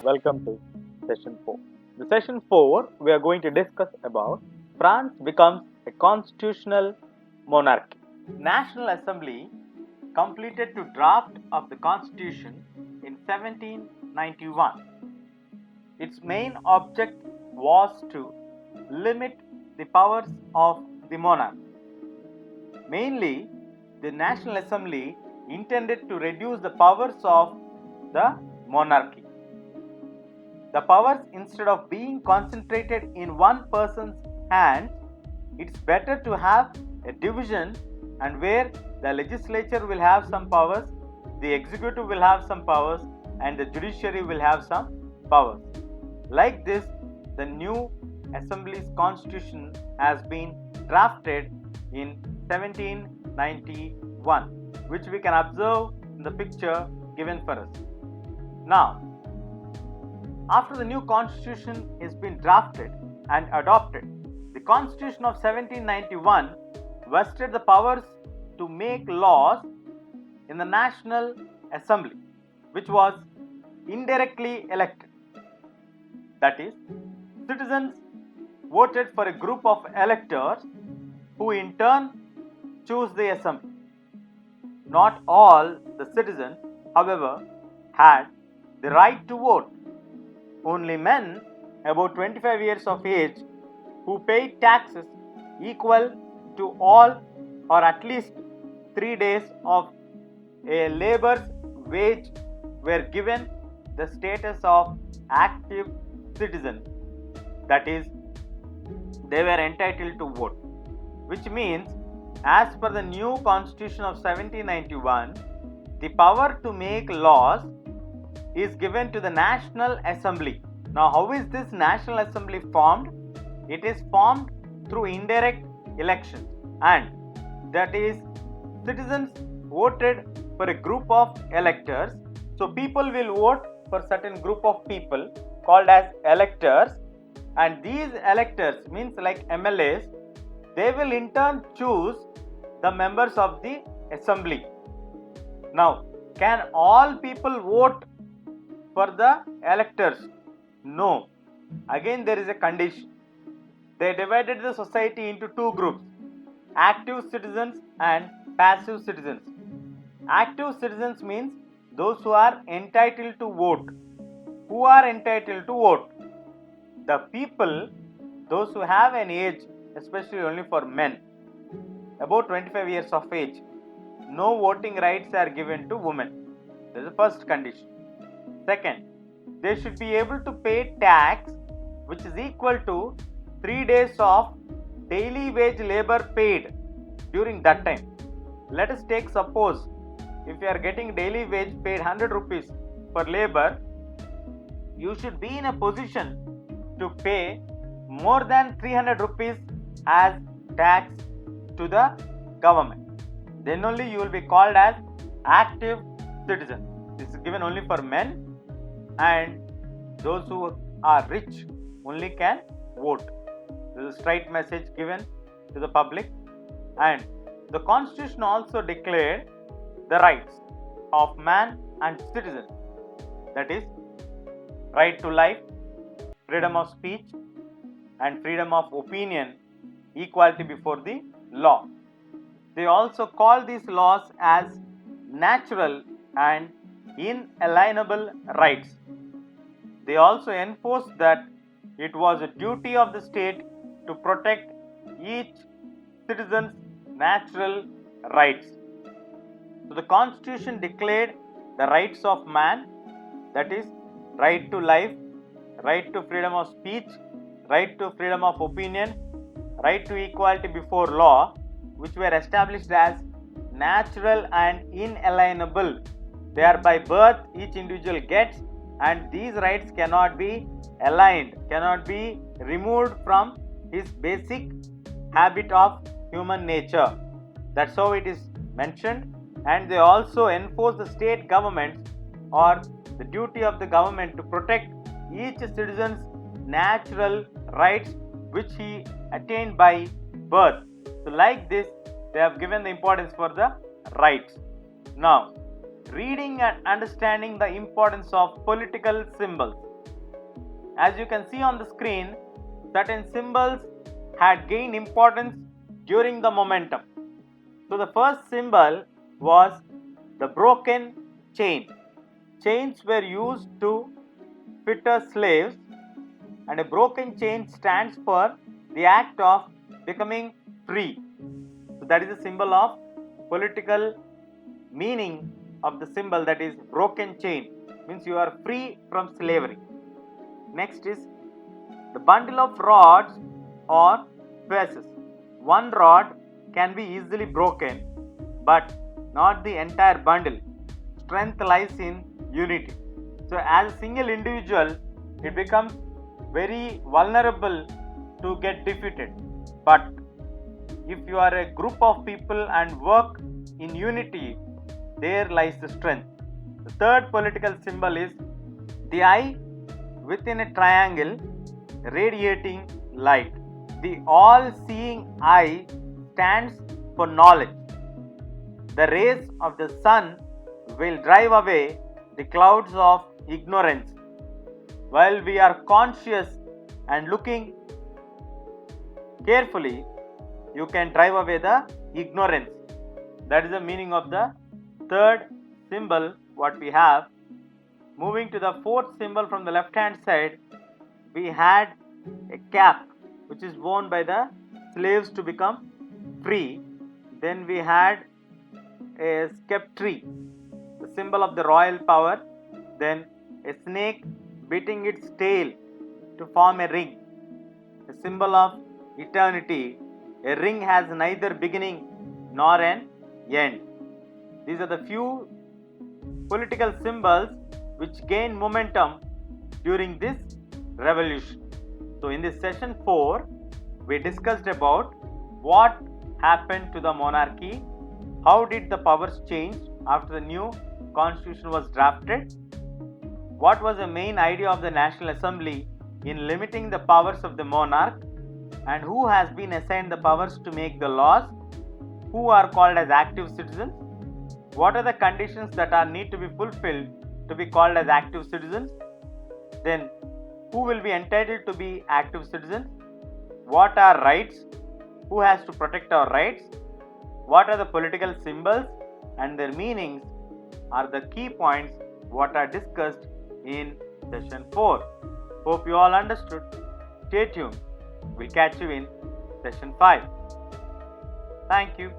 welcome to session 4. The session 4 we are going to discuss about France becomes a constitutional monarchy. National Assembly completed to draft of the constitution in 1791. Its main object was to limit the powers of the monarch. Mainly, the National Assembly intended to reduce the powers of the monarchy. The powers, instead of being concentrated in one person's hands, it's better to have a division, and where the legislature will have some powers, the executive will have some powers, and the judiciary will have some powers. Like this, the new assembly's constitution has been drafted in 1791, which we can observe in the picture given for us. Now, after the new constitution has been drafted and adopted, the constitution of 1791 vested the powers to make laws in the National Assembly, which was indirectly elected. That is, citizens voted for a group of electors who in turn choose the assembly. Not all the citizens, however, had the right to vote. Only men about 25 years of age who paid taxes equal to all or at least 3 days of a labor's wage were given the status of active citizens. That is, they were entitled to vote, which means as per the new constitution of 1791, the power to make laws is given to the National Assembly. Now, how is this National Assembly formed? It is formed through indirect elections, and that is, citizens voted for a group of electors. So people will vote for certain group of people called as electors, and these electors means like MLAs, they will in turn choose the members of the assembly. Now, can all people vote for the electors? No. Again, there is a condition. They divided the society into two groups: active citizens and passive citizens. Active citizens means those who are entitled to vote. Who are entitled to vote? The people, those who have an age, especially only for men, about 25 years of age. No voting rights are given to women. That is the first condition. Second, they should be able to pay tax which is equal to 3 days of daily wage labor paid during that time. Let us take suppose if you are getting daily wage paid 100 rupees for labor, you should be in a position to pay more than 300 rupees as tax to the government. Then only you will be called as active citizen. This is given only for men, and those who are rich only can vote. This is a straight message given to the public. And the constitution also declared the rights of man and citizen, that is, right to life, freedom of speech, and freedom of opinion, equality before the law. They also call these laws as natural and inalienable rights. They also enforced that it was a duty of the state to protect each citizen's natural rights. So the constitution declared the rights of man, that is, right to life, right to freedom of speech, right to freedom of opinion, right to equality before law, which were established as natural and inalienable. They are by birth each individual gets, and these rights cannot be aliened, cannot be removed from his basic habit of human nature. That's how it is mentioned. And they also enforce the state governments or the duty of the government to protect each citizen's natural rights which he attained by birth. So like this, they have given the importance for the rights. Now, reading and understanding the importance of political symbols. As you can see on the screen, certain symbols had gained importance during the momentum. So the first symbol was the broken chain. Chains were used to fetter slaves, and a broken chain stands for the act of becoming free. So that is a symbol of political meaning of the symbol, that is broken chain, means you are free from slavery. Next is the bundle of rods or faces. One rod can be easily broken, but not the entire bundle. Strength lies in unity. So as a single individual, it becomes very vulnerable to get defeated. But if you are a group of people and work in unity, there lies the strength. The third political symbol is the eye within a triangle radiating light. The all-seeing eye stands for knowledge. The rays of the sun will drive away the clouds of ignorance. While we are conscious and looking carefully, you can drive away the ignorance. That is the meaning of the third symbol what we have. Moving to the fourth symbol from the left hand side, we had a cap which is worn by the slaves to become free. Then we had a sceptre, the symbol of the royal power. Then a snake beating its tail to form a ring, a symbol of eternity. A ring has neither beginning nor an end. These are the few political symbols which gained momentum during this revolution. So in this session 4, we discussed about what happened to the monarchy, how did the powers change after the new constitution was drafted, what was the main idea of the National Assembly in limiting the powers of the monarch, and who has been assigned the powers to make the laws, who are called as active citizens, what are the conditions that are need to be fulfilled to be called as active citizens, then who will be entitled to be active citizens, what are rights, who has to protect our rights, what are the political symbols and their meanings are the key points what are discussed in session 4. Hope you all understood. Stay tuned. We'll catch you in session 5. Thank you.